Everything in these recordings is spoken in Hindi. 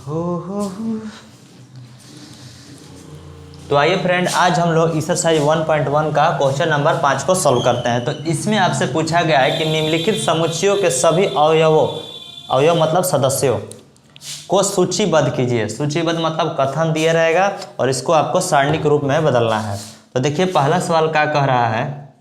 हो। तो आइए फ्रेंड, आज हम लोग एक्सरसाइज 1.1 का क्वेश्चन नंबर 5 को सॉल्व करते हैं। तो इसमें आपसे पूछा गया है कि निम्नलिखित समुच्चयों के सभी अवयव मतलब सदस्यों को सूचीबद्ध कीजिए। सूचीबद्ध मतलब कथन दिया रहेगा और इसको आपको सारणी के रूप में बदलना है। तो देखिए पहला सवाल क्या कह रहा है।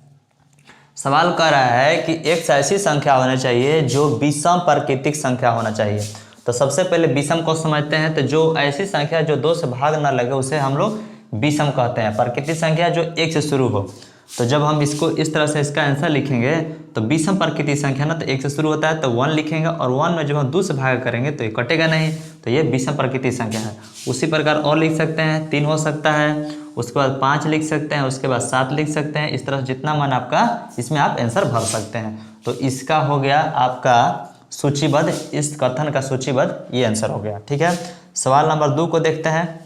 सवाल कह रहा है कि एक ऐसी संख्या होना चाहिए जो विषम प्राकृतिक संख्या होना चाहिए। तो सबसे पहले विषम को समझते हैं। तो जो ऐसी संख्या जो 2 से भाग ना लगे उसे हम लोग विषम कहते हैं। प्राकृतिक संख्या जो 1 से शुरू हो। तो जब हम इसको इस तरह से इसका आंसर लिखेंगे तो विषम प्राकृतिक संख्या ना तो 1 से शुरू होता है तो 1 लिखेंगे और 1 में जब हम 2 से भाग करेंगे तो ये कटेगा नहीं, तो ये विषम प्राकृतिक संख्या है। उसी प्रकार और लिख सकते हैं, 3 हो सकता है, उसके बाद 5 लिख सकते हैं, उसके बाद 7 लिख सकते हैं। इस तरह से जितना मन आपका इसमें आप आंसर भर सकते हैं। तो इसका हो गया आपका सूचीबद्ध, इस कथन का सूचीबद्ध ये आंसर हो गया। ठीक है, सवाल नंबर 2 को देखते हैं।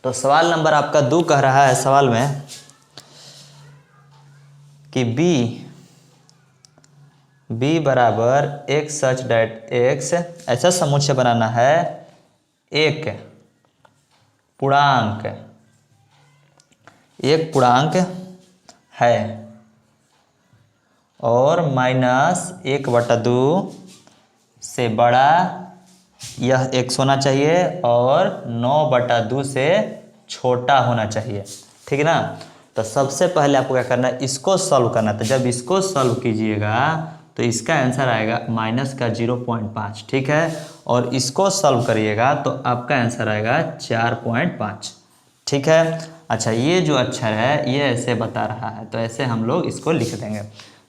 तो सवाल नंबर आपका 2 कह रहा है सवाल में कि b बराबर x सच डेट x ऐसा समुच्चय बनाना है एक पूर्णांक है और -1/2 से बड़ा यह x होना चाहिए और 9/2 से छोटा होना चाहिए। ठीक है ना। तो सबसे पहले आपको क्या करना है, इसको सॉल्व करना है। तो जब इसको सॉल्व कीजिएगा तो इसका आंसर आएगा -0.5। ठीक है, और इसको सॉल्व करिएगा तो आपका आंसर आएगा 4.5। ठीक है। अच्छा, ये जो अक्षर है ये ऐसे बता रहा है तो ऐसे हम लोग इसको लिख देंगे।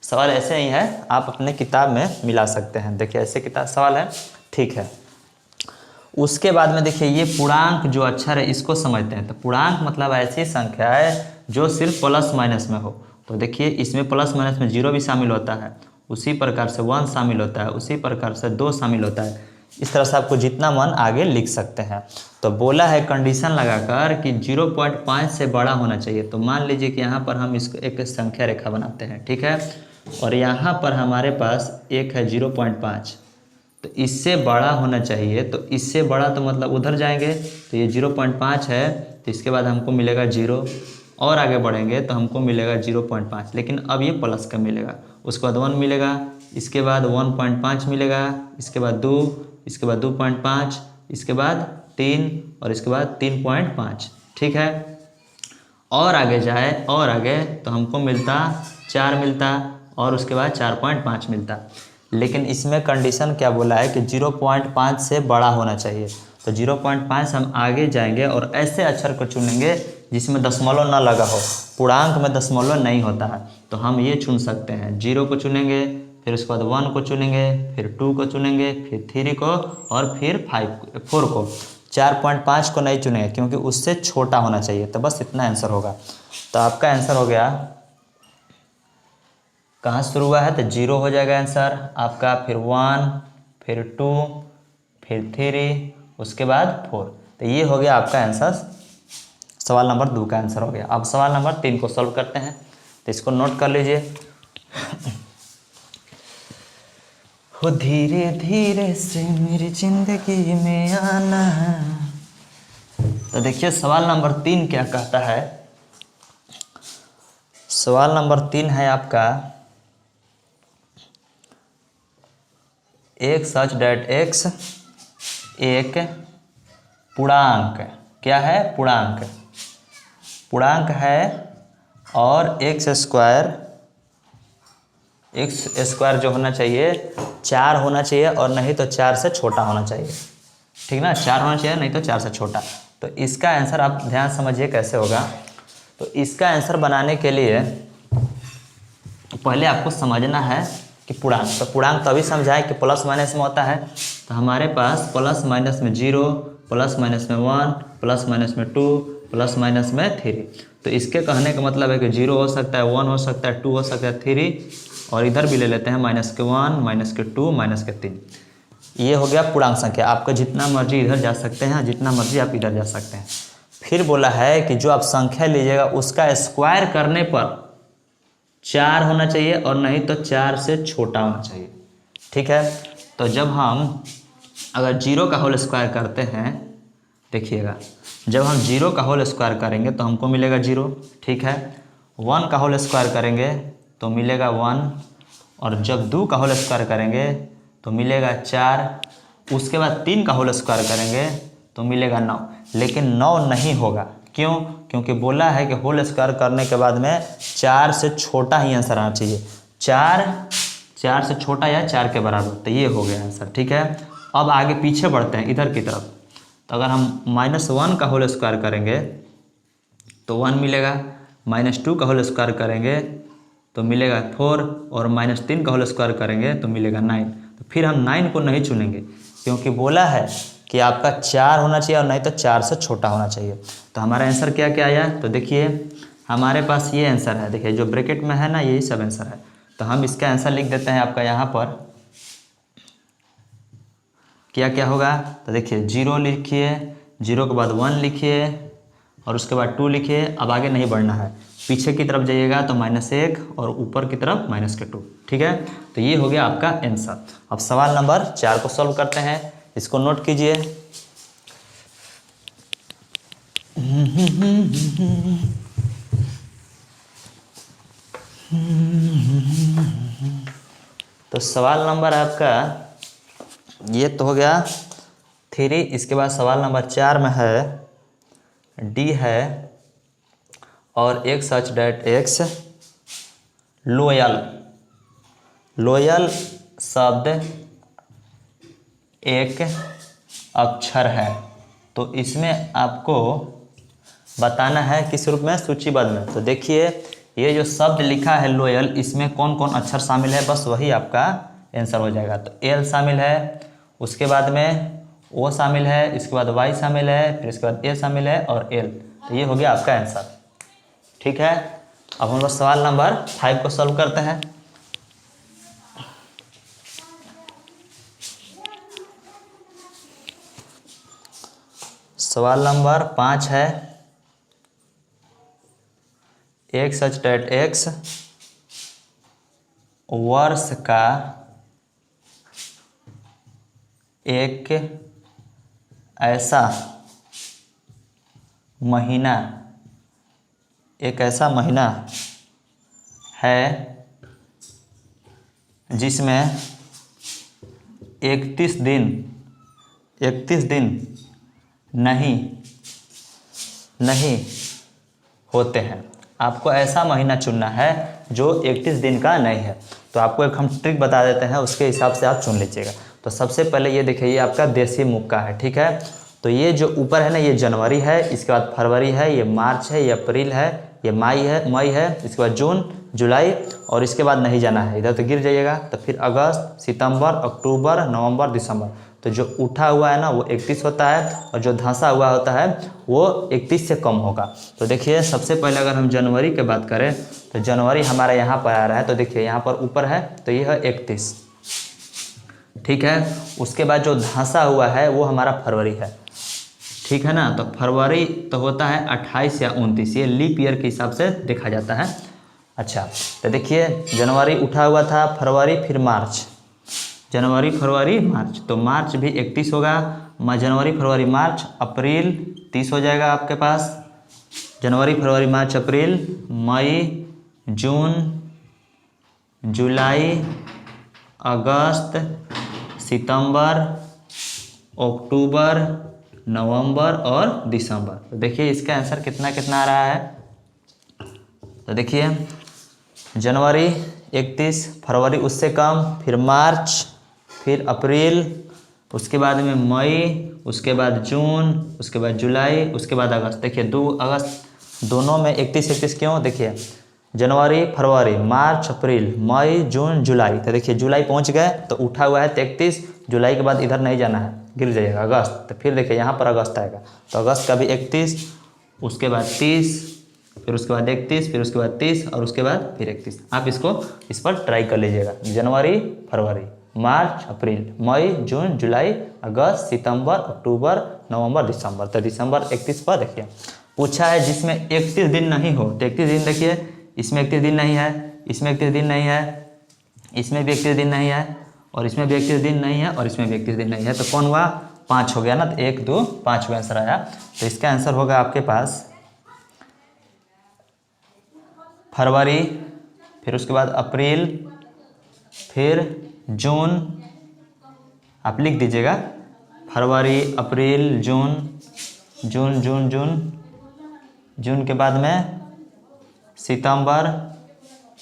सवाल ऐसे ही है, आप अपने किताब में मिला सकते हैं। देखिए ऐसे किताब सवाल है। ठीक है, उसके बाद में देखिए ये पूर्णांक जो अक्षर है इसको समझते हैं। तो पूर्णांक मतलब ऐसी संख्या है जो सिर्फ प्लस माइनस में हो। तो देखिए इसमें प्लस माइनस में 0 भी शामिल होता है, उसी प्रकार से 1 शामिल होता है, उसी प्रकार से 2 शामिल होता है। इस तरह से आपको जितना मन आगे लिख सकते हैं। तो बोला है कंडीशन लगाकर कि 0.5 से बड़ा होना चाहिए। तो मान लीजिए कि यहाँ पर हम इसको एक संख्या रेखा बनाते हैं। ठीक है, और यहाँ पर हमारे पास एक है 0.5, तो इससे बड़ा होना चाहिए। तो इससे बड़ा तो मतलब उधर जाएंगे तो ये 0.5 है, तो इसके बाद हमको मिलेगा 0 और आगे बढ़ेंगे तो हमको मिलेगा 0.5, लेकिन अब ये प्लस का मिलेगा। उसके बाद 1 मिलेगा, इसके बाद 1.5 मिलेगा, इसके बाद 2, इसके बाद 2.5, इसके बाद 3 और इसके बाद 3.5। ठीक है, और आगे जाए और आगे तो हमको मिलता 4 मिलता और उसके बाद 4.5 मिलता। लेकिन इसमें कंडीशन क्या बोला है कि 0.5 से बड़ा होना चाहिए। तो 0.5 हम आगे जाएंगे और ऐसे अक्षर को चुनेंगे जिसमें दशमलव ना लगा हो। पूर्णांक में दशमलव नहीं होता है तो हम ये चुन सकते हैं। 0 को चुनेंगे, फिर उसके बाद 1 को चुनेंगे, फिर 2 को चुनेंगे, फिर 3 को और फिर 4 को। 4.5 को नहीं चुनेंगे क्योंकि उससे छोटा होना चाहिए। तो बस इतना आंसर होगा। तो आपका आंसर हो गया, कहाँ शुरू हुआ है तो 0 हो जाएगा आंसर आपका, फिर 1, फिर 2, फिर 3, उसके बाद 4। तो ये हो गया आपका आंसर, सवाल नंबर 2 का आंसर हो गया। अब सवाल नंबर 3 को सॉल्व करते हैं। तो इसको नोट कर लीजिए। हो धीरे धीरे से मेरी जिंदगी में आना। तो देखिए सवाल नंबर 3 क्या कहता है। सवाल नंबर 3 है आपका एक सच डेट x एक पूर्णांक, क्या है पूर्णांक है और x स्क्वायर जो होना चाहिए 4 होना चाहिए और नहीं तो 4 से छोटा होना चाहिए। ठीक ना, 4 होना चाहिए नहीं तो 4 से छोटा। तो इसका आंसर आप ध्यान समझिए कैसे होगा। तो इसका आंसर बनाने के लिए पहले आपको समझना है कि पूर्णांक, तो पूर्णांक तभी समझाए कि प्लस माइनस में होता है। तो हमारे पास प्लस माइनस में 0, प्लस माइनस में 1, प्लस माइनस में 2, प्लस माइनस में 3। तो इसके कहने का मतलब है कि 0 हो सकता है, 1 हो सकता है, 2 हो सकता है, 3 और इधर भी ले लेते हैं -1, -2, -3। ये हो गया पूर्णांक संख्या। आपका जितना मर्जी इधर जा सकते हैं, जितना मर्जी आप इधर जा सकते हैं। फिर बोला है कि जो आप संख्या लीजिएगा उसका स्क्वायर करने पर 4 होना चाहिए और नहीं तो 4 से छोटा होना चाहिए। ठीक है, तो जब हम अगर 0 का होल स्क्वायर करते हैं, देखिएगा जब हम 0 का होल स्क्वायर करेंगे तो हमको मिलेगा 0, ठीक है। 1 का होल स्क्वायर करेंगे तो मिलेगा 1, और जब 2 का होल स्क्वायर करेंगे तो मिलेगा 4, उसके बाद 3 का होल स्क्वायर करेंगे तो मिलेगा 9। लेकिन 9 नहीं होगा, क्यों? क्योंकि बोला है कि होल स्क्वायर करने के बाद में 4 से छोटा ही आंसर आना चाहिए। 4 से छोटा या 4 के बराबर, तो ये हो गया आंसर, ठीक है। अब आगे पीछे बढ़ते हैं इधर की तरफ। तो अगर हम -1 का होल स्क्वायर करेंगे तो 1 मिलेगा, -2 का होल स्क्वायर करेंगे तो मिलेगा 4, और -3 का होल स्क्वायर करेंगे तो मिलेगा 9। तो फिर हम 9 को नहीं चुनेंगे, क्योंकि बोला है कि आपका 4 होना चाहिए और नहीं तो 4 से छोटा होना चाहिए। तो हमारा आंसर क्या क्या आया? तो देखिए हमारे पास ये आंसर है, देखिए जो ब्रैकेट में है ना, यही सब आंसर है। तो हम इसका आंसर लिख देते हैं आपका यहाँ पर। क्या क्या होगा? तो देखिए 0 लिखिए, 0 के बाद 1 लिखिए, और उसके बाद 2 लिखिए। अब आगे नहीं बढ़ना है, पीछे की तरफ जाइएगा तो -1 और ऊपर की तरफ -2, ठीक है। तो ये हो गया आपका आंसर। अब सवाल नंबर 4 को सॉल्व करते हैं, इसको नोट कीजिए। तो सवाल नंबर आपका ये तो हो गया 3। इसके बाद सवाल नंबर 4 में है डी है, और एक सच डेट एक्स लोयल। लोयल शब्द एक अक्षर है, तो इसमें आपको बताना है किस रूप में? सूचीबद्ध में। तो देखिए ये जो शब्द लिखा है लोयल, इसमें कौन कौन अक्षर शामिल है, बस वही आपका आंसर हो जाएगा। तो एल शामिल है, उसके बाद में ओ शामिल है, इसके बाद वाई शामिल है, फिर इसके बाद ए शामिल है और एल। तो ये हो गया आपका आंसर, ठीक है। अब हम लोग सवाल नंबर 5 को सॉल्व करते हैं। सवाल नंबर 5 है, एक सच डेट एक्स वर्ष का एक ऐसा महीना, एक ऐसा महीना है जिसमें 31 दिन नहीं होते हैं। आपको ऐसा महीना चुनना है जो 31 दिन का नहीं है। तो आपको एक हम ट्रिक बता देते हैं, उसके हिसाब से आप चुन लीजिएगा। तो सबसे पहले ये देखिए, ये आपका देसी मुक्का है, ठीक है। तो ये जो ऊपर है ना, ये जनवरी है, इसके बाद फरवरी है, ये मार्च है, ये अप्रैल है, ये मई है, इसके बाद जून, जुलाई, और इसके बाद नहीं जाना है, इधर तो गिर जाइएगा। तो फिर अगस्त, सितंबर, अक्टूबर, नवंबर, दिसंबर। तो जो उठा हुआ है ना वो 31 होता है, और जो धंसा हुआ होता है वो 31 से कम होगा। तो देखिए सबसे पहले अगर हम जनवरी की बात करें तो जनवरी हमारा यहाँ पर आ रहा है। तो देखिए यहाँ पर ऊपर है तो ये है 31, ठीक है। उसके बाद जो धंसा हुआ है वो हमारा फरवरी है, ठीक है ना। तो फरवरी तो होता है 28 या 29, ये लीप ईयर के हिसाब से देखा जाता है। अच्छा, तो देखिए जनवरी उठा हुआ था, फरवरी, फिर मार्च, जनवरी, फरवरी, मार्च। तो मार्च भी 31 होगा, जनवरी, फरवरी, मार्च, अप्रैल 30 हो जाएगा आपके पास। जनवरी, फरवरी, मार्च, अप्रैल, मई, जून, जुलाई, अगस्त, सितंबर, अक्टूबर, नवंबर और दिसंबर। तो देखिए इसका आंसर कितना कितना आ रहा है। तो देखिए जनवरी 31, फरवरी उससे कम, फिर मार्च, फिर अप्रैल, उसके बाद में मई, उसके बाद जून, उसके बाद जुलाई, उसके बाद अगस्त। देखिए 2 अगस्त दोनों में 31 क्यों? देखिए जनवरी, फरवरी, मार्च, अप्रैल, मई, जून, जुलाई। तो देखिए जुलाई पहुंच गए तो उठा हुआ है 31, जुलाई के बाद इधर नहीं जाना है, गिर जाइएगा अगस्त। तो फिर देखिए यहाँ पर अगस्त आएगा, तो अगस्त का भी 31, उसके बाद 30, फिर उसके बाद 31, फिर उसके बाद 30 और उसके बाद फिर 31। आप इस पर ट्राई कर लीजिएगा। जनवरी, फरवरी, मार्च, अप्रैल, मई, जून, जुलाई, अगस्त, सितंबर, अक्टूबर, नवंबर, दिसंबर। तो दिसंबर 31 पर देखिए पूछा है जिसमें 31 दिन नहीं हो। तो 31 दिन देखिए, इसमें 31 दिन नहीं है, इसमें 31 दिन नहीं है, इसमें भी 31 दिन नहीं है, और इसमें भी 31 दिन नहीं है और इसमें भी 31 दिन नहीं है, तो कौन हुआ? 5 हो गया ना, तो 1 2 5 का आंसर आया। तो इसका आंसर होगा आपके पास फरवरी, फिर उसके बाद अप्रैल, फिर जून। आप लिख दीजिएगा फरवरी, अप्रैल, जून, जून जून जून, जून के बाद में सितंबर,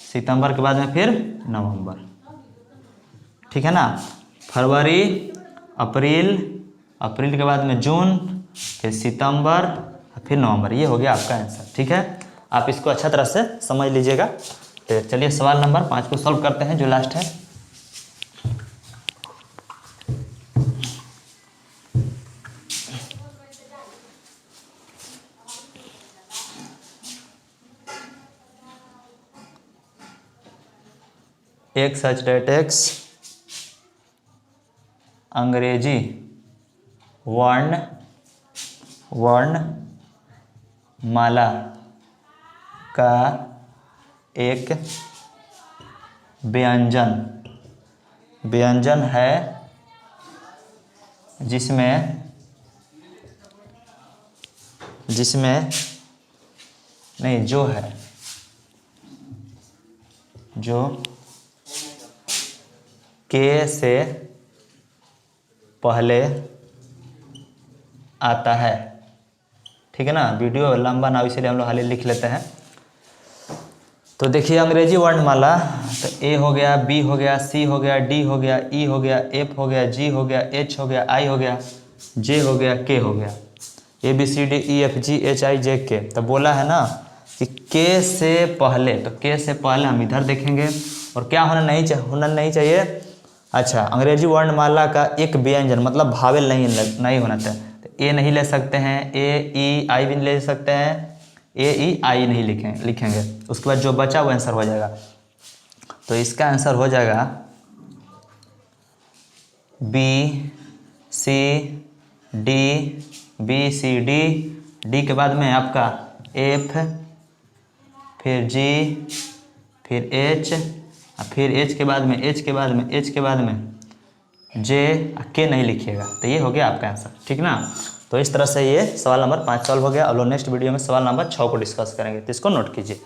सितंबर के बाद में फिर नवंबर। ठीक है ना, फरवरी, अप्रैल, अप्रैल के बाद में जून, फिर सितंबर, फिर नवंबर। ये हो गया आपका आंसर। ठीक है, आप इसको अच्छा तरह से समझ लीजिएगा। तो चलिए सवाल नंबर 5 को सॉल्व करते हैं, जो लास्ट है। एक सच डेटेक्स अंग्रेजी वर्णमाला का एक व्यंजन है जिसमें नहीं, जो के से पहले आता है। ठीक है ना, वीडियो लंबा ना, इसीलिए हम लोग हाल लिख लेते हैं। तो देखिए अंग्रेजी वर्णमाला, तो ए हो गया, बी हो गया, सी हो गया, डी हो गया, ई हो गया, एफ हो गया, जी हो गया, एच हो गया, आई हो गया, जे हो गया, के हो गया, A B C D E F G H I J K. तो बोला है ना कि के से पहले, तो के से पहले हम इधर देखेंगे और क्या होना नहीं चाहिए। अच्छा, अंग्रेजी वर्णमाला का एक व्यंजन मतलब भावेल नहीं होना चाहिए। तो ए नहीं ले सकते हैं, ए ई आई भी नहीं ले सकते हैं, ए ई आई नहीं लिखेंगे। उसके बाद जो बचा वो आंसर हो जाएगा। तो इसका आंसर हो जाएगा B C D, B C D, D के बाद में आपका एफ, फिर जी, फिर एच, फिर एच के बाद में जे, के नहीं लिखिएगा। तो ये हो गया आपका आंसर। ठीक ना, तो इस तरह से ये सवाल नंबर 5 सॉल्व हो गया। अब लोग नेक्स्ट वीडियो में सवाल नंबर 6 को डिस्कस करेंगे, तो इसको नोट कीजिए।